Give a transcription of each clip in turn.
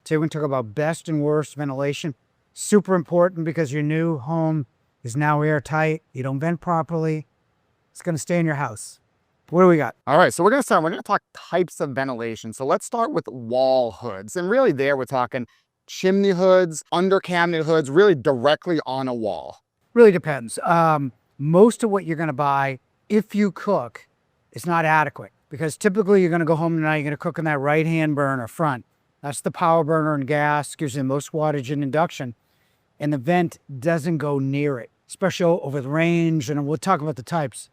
Today we're going to talk about best and worst ventilation. Super important because your new home is now airtight. You don't vent properly, it's going to stay in your house. What do we got? All right, so we're going to talk types of ventilation. So let's start with wall hoods. And really there we're talking chimney hoods, under cabinet hoods, really directly on a wall. Really depends. Most of what you're going to buy, if you cook, is not adequate. Because typically you're going to go home tonight, you're going to cook in that right-hand burner front. That's the power burner and gas, gives you the most wattage in induction. And the vent doesn't go near it, especially over the range. And we'll talk about the types.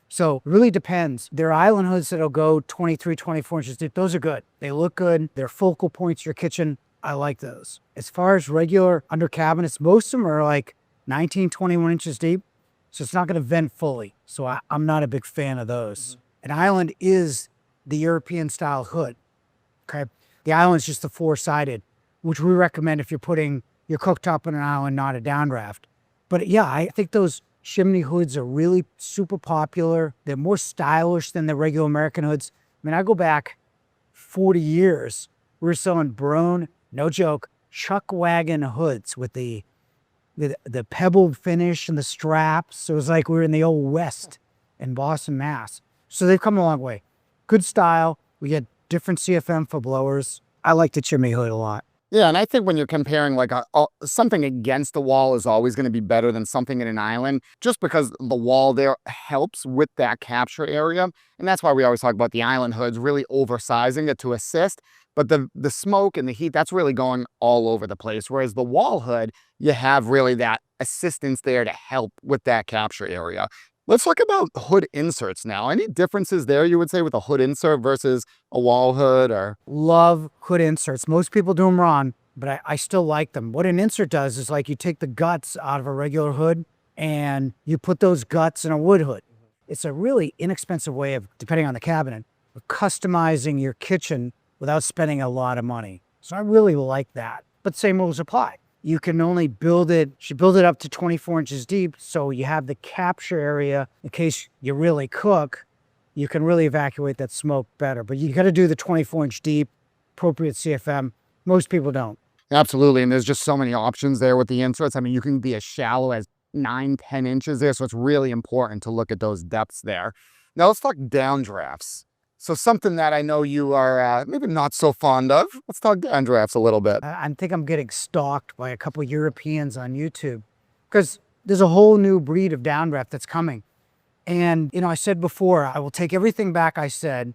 So it really depends. There are island hoods that'll go 23, 24 inches deep. Those are good. They look good. They're focal points to your kitchen. I like those. As far as regular under cabinets, most of them are like 19, 21 inches deep. So it's not going to vent fully. So I'm not a big fan of those. An island is the European style hood. Okay. The island is just the four-sided, which we recommend if you're putting your cooktop on an island, not a downdraft. But yeah, I think those chimney hoods are really super popular. They're more stylish than the regular American hoods. I mean, I go back 40 years. We were selling Brown, no joke, chuck wagon hoods with the pebbled finish and the straps. So it was like we were in the old West in Boston, Mass. So they've come a long way. Good style. We get different CFM for blowers. I like the chimney hood a lot. Yeah, and I think when you're comparing like something against the wall is always going to be better than something in an island, just because the wall there helps with that capture area. And that's why we always talk about the island hoods, really oversizing it to assist. But the smoke and the heat, that's really going all over the place. Whereas the wall hood, you have really that assistance there to help with that capture area. Let's talk about hood inserts now. Any differences there, you would say, with a hood insert versus a wall hood? Or love hood inserts. Most people do them wrong, but I still like them. What an insert does is like you take the guts out of a regular hood and you put those guts in a wood hood. It's a really inexpensive way of, depending on the cabinet, of customizing your kitchen without spending a lot of money. So I really like that. But same rules apply. You can only build it up to 24 inches deep, so you have the capture area in case you really cook. You can really evacuate that smoke better. But you got to do the 24-inch deep, appropriate CFM. Most people don't. Absolutely, and there's just so many options there with the inserts. I mean, you can be as shallow as 9, 10 inches there, so it's really important to look at those depths there. Now let's talk downdrafts. So something that I know you are maybe not so fond of. Let's talk downdrafts a little bit. I think I'm getting stalked by a couple of Europeans on YouTube because there's a whole new breed of downdraft that's coming. And, you know, I said before, I will take everything back I said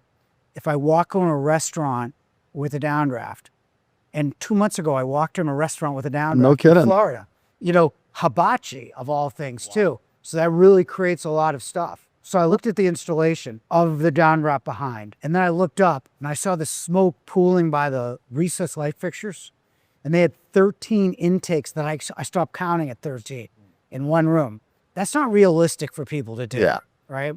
if I walk in a restaurant with a downdraft. And 2 months ago, I walked in a restaurant with a downdraft No kidding. in Florida. You know, hibachi of all things, too. So that really creates a lot of stuff. So I looked at the installation of the downdraft behind, and then I looked up and I saw the smoke pooling by the recessed light fixtures. And they had 13 intakes that I stopped counting at 13 in one room. That's not realistic for people to do, right?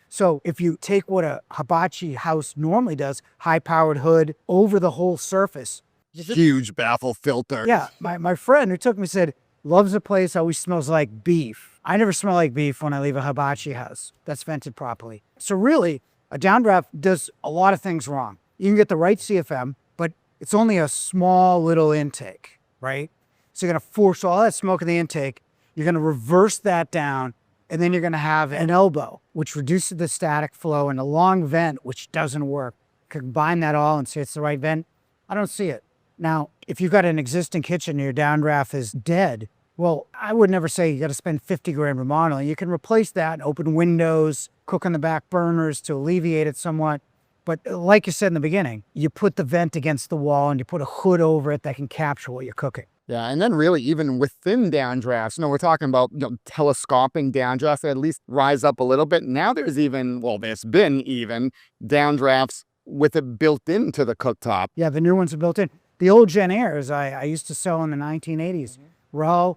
So if you take what a hibachi house normally does, high-powered hood over the whole surface. Huge baffle filter. Yeah, my friend who took me said, loves the place, always smells like beef. I never smell like beef when I leave a hibachi house that's vented properly. So really, a downdraft does a lot of things wrong. You can get the right CFM, but it's only a small little intake, right? So you're gonna force all that smoke in the intake, you're gonna reverse that down, and then you're gonna have an elbow, which reduces the static flow, and a long vent, which doesn't work. Combine that all and say it's the right vent. I don't see it. Now, if you've got an existing kitchen and your downdraft is dead, well, I would never say you got to spend 50 grand remodeling. You can replace that and open windows, cook on the back burners to alleviate it somewhat. But like you said in the beginning, you put the vent against the wall and you put a hood over it that can capture what you're cooking. Yeah, and then really even within downdrafts, we're talking about telescoping downdrafts that at least rise up a little bit. Now there's been even downdrafts with it built into the cooktop. Yeah, the new ones are built in. The old Gen Airs I used to sell in the 1980s. Raw,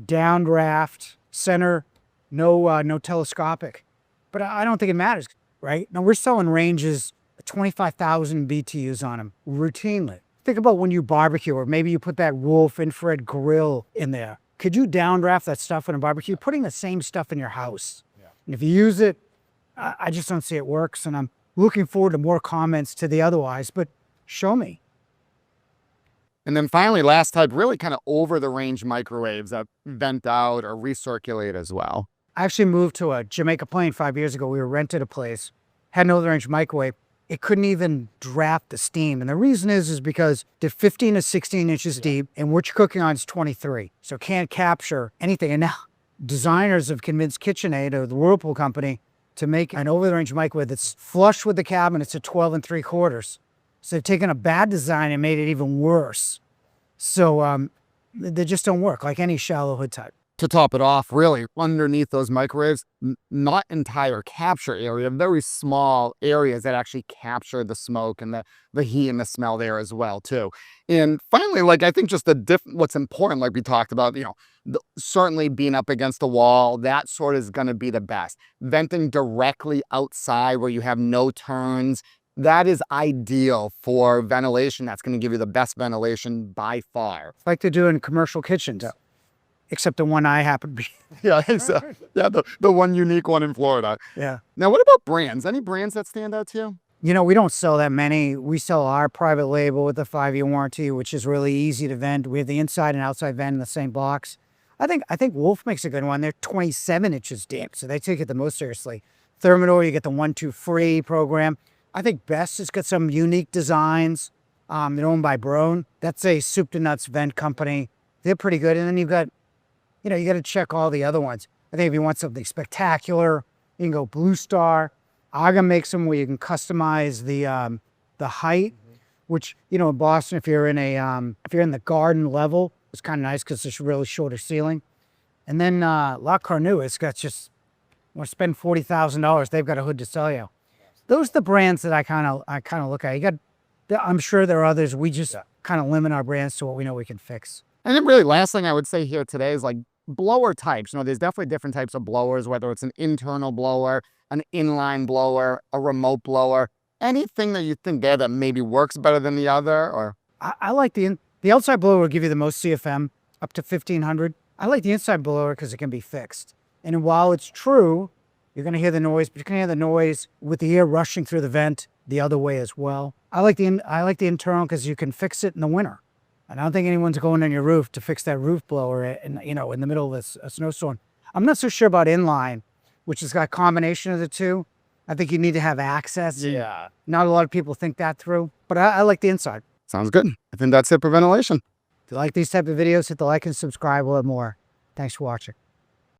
downdraft, center, no telescopic. But I don't think it matters, right? Now we're selling ranges 25,000 BTUs on them routinely. Think about when you barbecue, or maybe you put that Wolf infrared grill in there. Could you downdraft that stuff in a barbecue? You're putting the same stuff in your house. Yeah. And if you use it, I just don't see it works. And I'm looking forward to more comments to the otherwise, but show me. And then finally, last type, really kind of over the range microwaves that vent out or recirculate as well. I actually moved to a Jamaica Plain 5 years ago. We were rented a place, had an over the range microwave. It couldn't even draft the steam. And the reason is because they're 15 to 16 inches deep, and what you're cooking on is 23. So it can't capture anything. And now designers have convinced KitchenAid, or the Whirlpool company, to make an over the range microwave that's flush with the cabinets at 12 3/4. So they've taken a bad design and made it even worse. So they just don't work like any shallow hood type. To top it off, really, underneath those microwaves, not entire capture area, very small areas that actually capture the smoke and the heat and the smell there as well, too. And finally, like, I think just what's important, like we talked about, certainly being up against the wall, that sort is going to be the best. Venting directly outside where you have no turns, that is ideal for ventilation. That's going to give you the best ventilation by far. Like they do in commercial kitchens. Except the one I happen to be. Yeah, exactly. Yeah, the one unique one in Florida. Yeah. Now, what about brands? Any brands that stand out to you? We don't sell that many. We sell our private label with the 5-year warranty, which is really easy to vent. We have the inside and outside vent in the same box. I think Wolf makes a good one. They're 27 inches deep, so they take it the most seriously. Thermador, you get the 1-2 free program. I think Best has got some unique designs. They're owned by Brown. That's a soup to nuts vent company. They're pretty good. And then you've got, you got to check all the other ones. I think if you want something spectacular, you can go Blue Star. Aga makes them where you can customize the height, which, in Boston, if you're in the garden level, it's kind of nice because it's a really shorter ceiling. And then La Cornue, it's got just, want to spend $40,000, they've got a hood to sell you. Those are the brands that I kind of look at. I'm sure there are others. We just kind of limit our brands to what we know we can fix. And then really last thing I would say here today is like blower types. There's definitely different types of blowers, whether it's an internal blower, an inline blower, a remote blower, anything that you think there that maybe works better than the other. Or I like the outside blower will give you the most CFM, up to 1,500. I like the inside blower because it can be fixed. And while it's true, you're going to hear the noise, but you can hear the noise with the air rushing through the vent the other way as well. I like the internal because you can fix it in the winter. And I don't think anyone's going on your roof to fix that roof blower in the middle of a snowstorm. I'm not so sure about inline, which has got a combination of the two. I think you need to have access. yeah, Not a lot of people think that through, but I like the inside. sounds good. I think that's it for ventilation. If you like these type of videos, hit the like and subscribe. We'll have more. Thanks for watching.